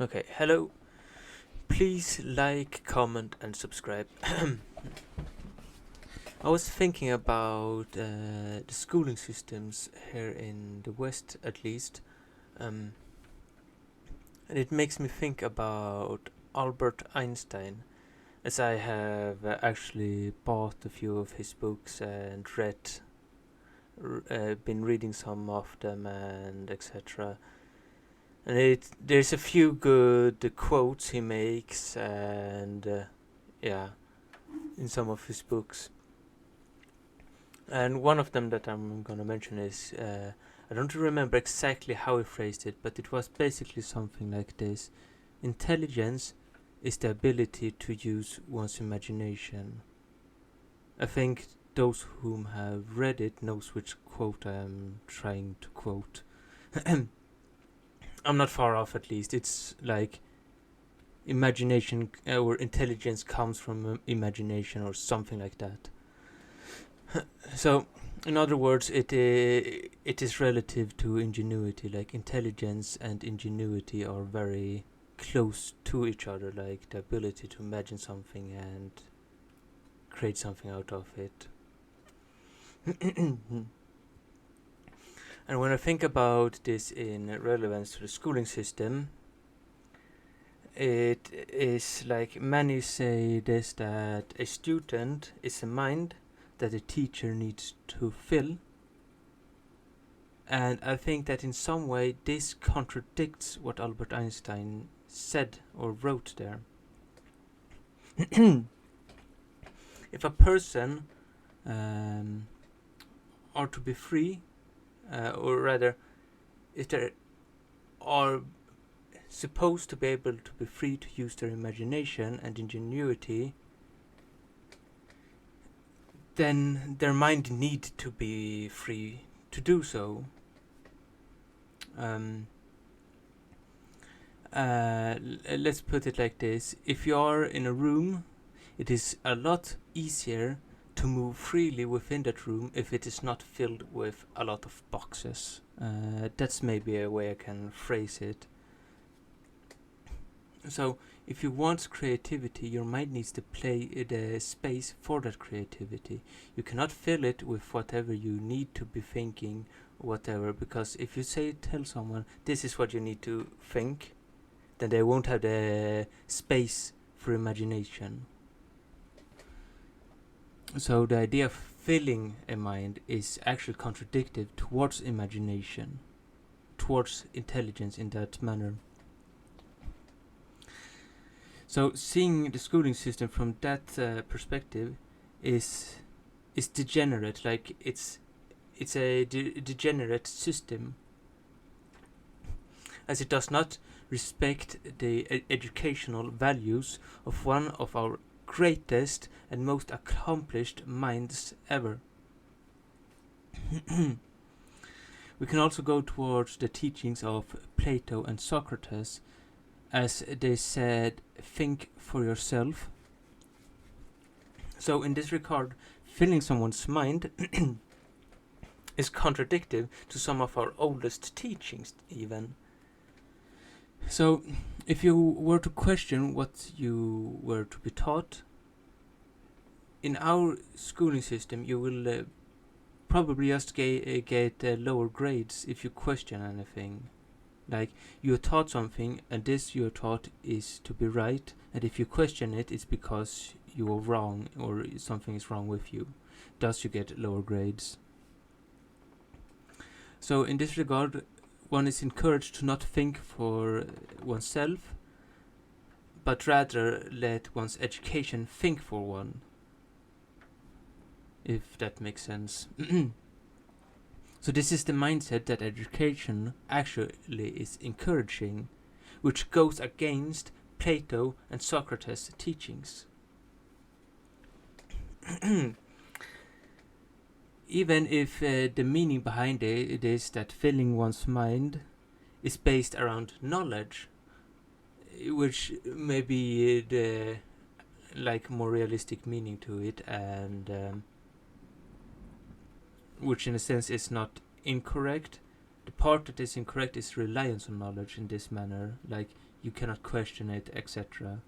Okay, hello. Please like, comment, and subscribe. I was thinking about the schooling systems here in the West, at least, and it makes me think about Albert Einstein, as I have actually bought a few of his books and been reading some of them, and etc. And there's a few good quotes he makes, and yeah, in some of his books. And one of them that I'm gonna mention is I don't remember exactly how he phrased it, but it was basically something like this: intelligence is the ability to use one's imagination. I think those whom have read it knows which quote I am trying to quote. I'm not far off, at least. It's like imagination or intelligence comes from imagination or something like that. So, in other words, it is relative to ingenuity. Like intelligence and ingenuity are very close to each other. Like the ability to imagine something and create something out of it. And when I think about this in relevance to the schooling system, it is like many say this, that a student is a mind that a teacher needs to fill. And I think that in some way this contradicts what Albert Einstein said or wrote there. If a person are to be free, or rather, if they are supposed to be able to be free to use their imagination and ingenuity, then their mind need to be free to do so. Let's put it like this: if you are in a room, it is a lot easier to move freely within that room if it is not filled with a lot of boxes. That's maybe a way I can phrase it. So, if you want creativity, your mind needs to play the space for that creativity. You cannot fill it with whatever you need to be thinking, whatever, because if you tell someone this is what you need to think, then they won't have the space for imagination. So the idea of filling a mind is actually contradictory towards imagination, towards intelligence in that manner. So seeing the schooling system from that perspective is degenerate. Like it's a degenerate system, as it does not respect the educational values of one of our greatest and most accomplished minds ever. We can also go towards the teachings of Plato and Socrates, as they said, think for yourself. So in this regard, filling someone's mind is contradictory to some of our oldest teachings, even. So, if you were to question what you were to be taught, in our schooling system, you will probably just get lower grades if you question anything. Like, you are taught something, and this you are taught is to be right, and if you question it, it's because you are wrong or something is wrong with you. Thus, you get lower grades. So, in this regard, one is encouraged to not think for oneself, but rather let one's education think for one, if that makes sense. So this is the mindset that education actually is encouraging, which goes against Plato and Socrates' teachings. Even if the meaning behind it is that filling one's mind is based around knowledge, which may be the like more realistic meaning to it, and which in a sense is not incorrect. The part that is incorrect is reliance on knowledge in this manner. Like, you cannot question it, etc.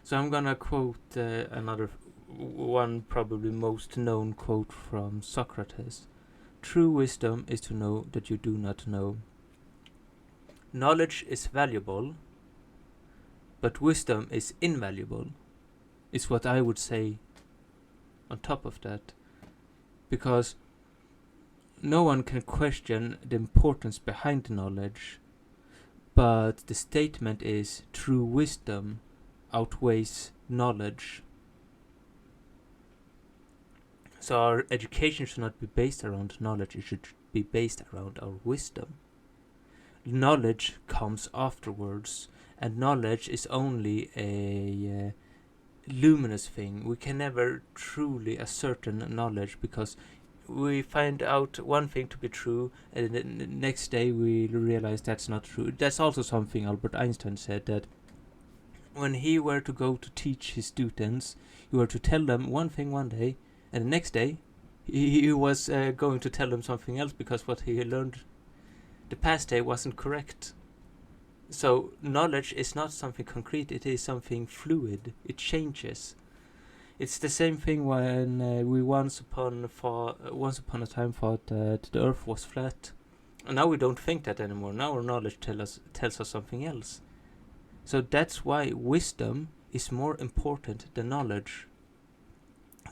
So I'm gonna quote another one, probably most known quote from Socrates. True wisdom is to know that you do not know. Knowledge is valuable, but wisdom is invaluable, is what I would say on top of that. Because no one can question the importance behind the knowledge, but the statement is true wisdom outweighs knowledge. So our education should not be based around knowledge, it should be based around our wisdom. Knowledge comes afterwards, and knowledge is only a luminous thing. We can never truly ascertain knowledge, because we find out one thing to be true, and the next day we realize that's not true. That's also something Albert Einstein said, that when he were to go to teach his students, he were to tell them one thing one day, and the next day he was going to tell them something else, because what he learned the past day wasn't correct. So knowledge is not something concrete, it is something fluid, it changes. It's the same thing when we once upon a time thought that the earth was flat. And now we don't think that anymore. Now our knowledge tells us something else. So that's why wisdom is more important than knowledge.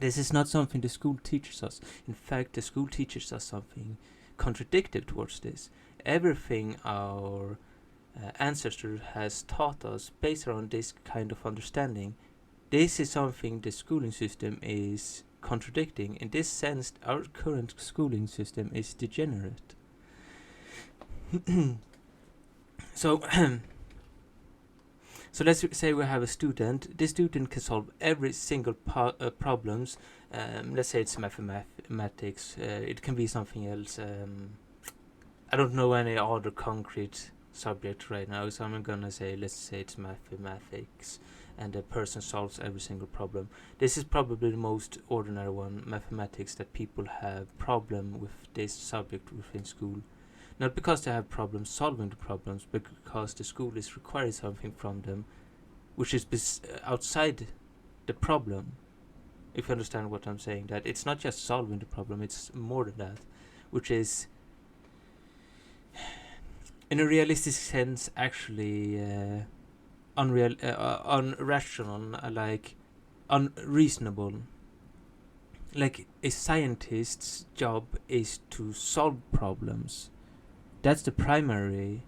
This is not something the school teaches us. In fact, the school teaches us something contradictory towards this. Everything our ancestors has taught us based around this kind of understanding, this is something the schooling system is contradicting. In this sense, our current schooling system is degenerate. So let's say we have a student. This student can solve every single problems. Let's say it's mathematics. It can be something else. I don't know any other concrete subject right now, so I'm gonna say, let's say it's mathematics, and the person solves every single problem. This is probably the most ordinary one, mathematics, that people have problem with this subject within school. Not because they have problems solving the problems, but because the school is requiring something from them, which is outside the problem. If you understand what I'm saying, that it's not just solving the problem, it's more than that, which is, in a realistic sense, actually unrational, like unreasonable. Like, a scientist's job is to solve problems. That's the primary,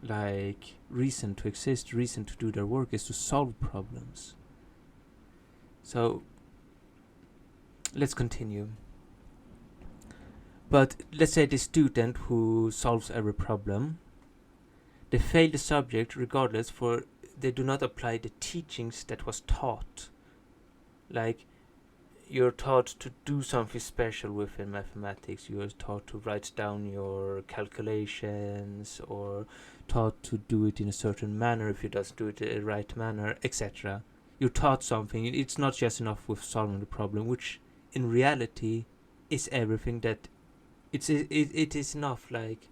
like, reason to exist, reason to do their work, is to solve problems. So let's continue. But let's say the student who solves every problem, they fail the subject regardless, for they do not apply the teachings that was taught. Like, you're taught to do something special within mathematics. You're taught to write down your calculations, or taught to do it in a certain manner if you doesn't do it in the right manner, etc. You're taught something. It's not just enough with solving the problem, which in reality is everything that it is enough. Like,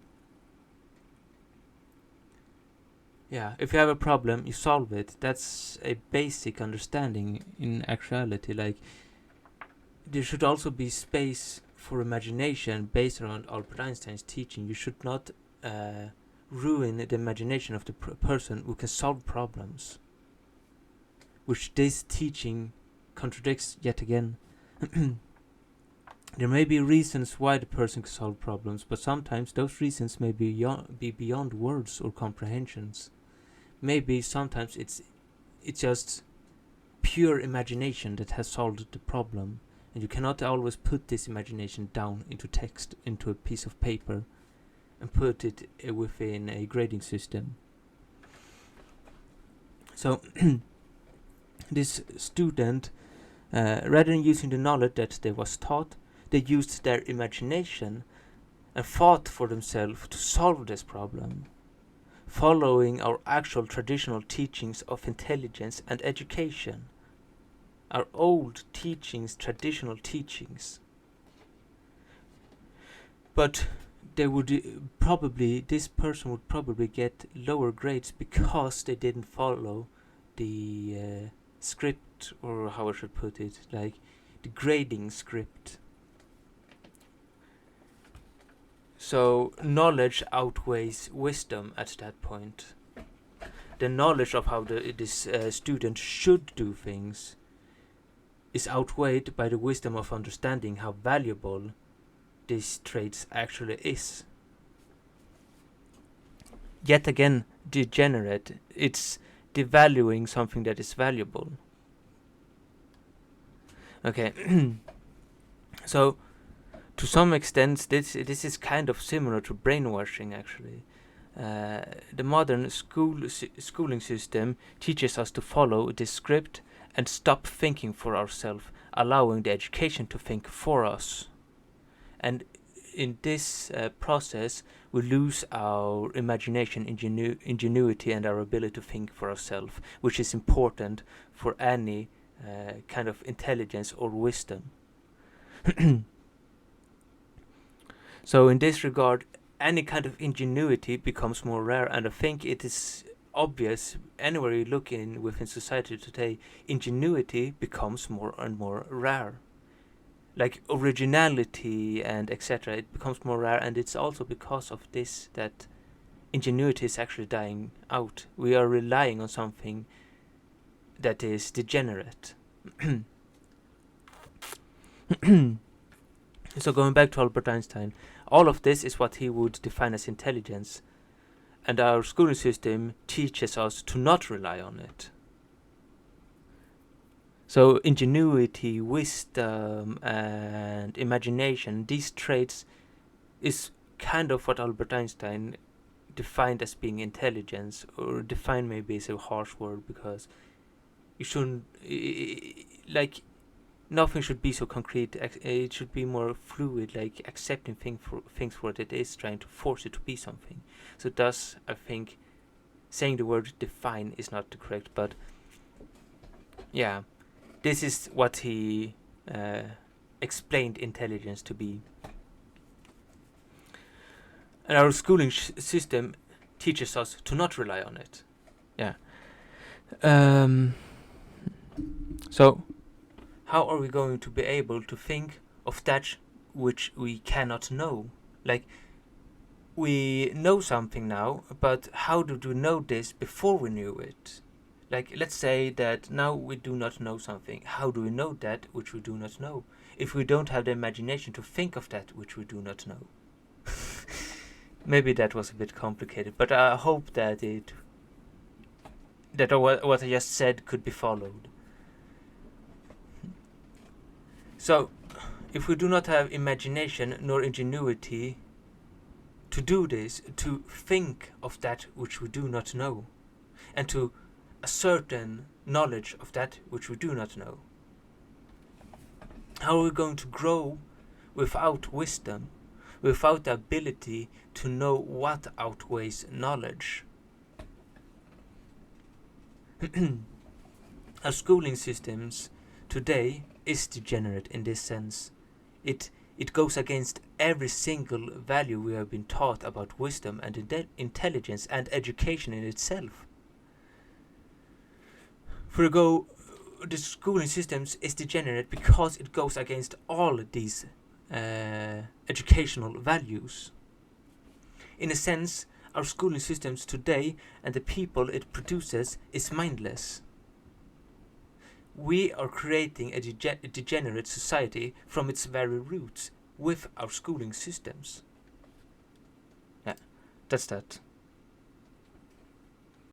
yeah, if you have a problem, you solve it. That's a basic understanding in actuality. Like, there should also be space for imagination based around Albert Einstein's teaching. You should not ruin the imagination of the person who can solve problems, which this teaching contradicts yet again. There may be reasons why the person can solve problems, but sometimes those reasons may be beyond words or comprehensions. Maybe sometimes it's just pure imagination that has solved the problem, and you cannot always put this imagination down into text, into a piece of paper, and put it within a grading system. So this student, rather than using the knowledge that they was taught, they used their imagination and thought for themselves to solve this problem, following our actual traditional teachings of intelligence and education. Our old teachings, traditional teachings. But they would this person would probably get lower grades because they didn't follow the script, or how I should put it, like the grading script. So knowledge outweighs wisdom at that point. The knowledge of how this student should do things is outweighed by the wisdom of understanding how valuable these traits actually is. Yet again, degenerate. It's devaluing something that is valuable. Okay. So, to some extent, this is kind of similar to brainwashing, actually. The modern schooling system teaches us to follow this script and stop thinking for ourselves, allowing the education to think for us. And in this process, we lose our imagination, ingenuity, and our ability to think for ourselves, which is important for any kind of intelligence or wisdom. So in this regard, any kind of ingenuity becomes more rare, and I think it is obvious anywhere you look in within society today, ingenuity becomes more and more rare. Like originality and etc., it becomes more rare, and it's also because of this that ingenuity is actually dying out. We are relying on something that is degenerate. So going back to Albert Einstein, all of this is what he would define as intelligence, and our schooling system teaches us to not rely on it. So ingenuity, wisdom, and imagination, these traits is kind of what Albert Einstein defined as being intelligence, or define maybe is a harsh word, because you shouldn't, like, nothing should be so concrete. It should be more fluid, like accepting things for what it is, trying to force it to be something. So thus, I think saying the word define is not the correct, but yeah, this is what he explained intelligence to be. And our schooling system teaches us to not rely on it. Yeah. So, how are we going to be able to think of that which we cannot know? Like, we know something now, but how did we know this before we knew it? Like, let's say that now we do not know something. How do we know that which we do not know? If we don't have the imagination to think of that which we do not know. Maybe that was a bit complicated, but I hope that what I just said could be followed. So, if we do not have imagination nor ingenuity to do this, to think of that which we do not know, and to a certain knowledge of that which we do not know, how are we going to grow without wisdom, without the ability to know what outweighs knowledge? Our schooling systems today is degenerate in this sense. It goes against every single value we have been taught about wisdom and intelligence and education in itself. The schooling systems is degenerate because it goes against all these educational values. In a sense, our schooling systems today and the people it produces is mindless. We are creating a degenerate society from its very roots with our schooling systems. Yeah, that's that.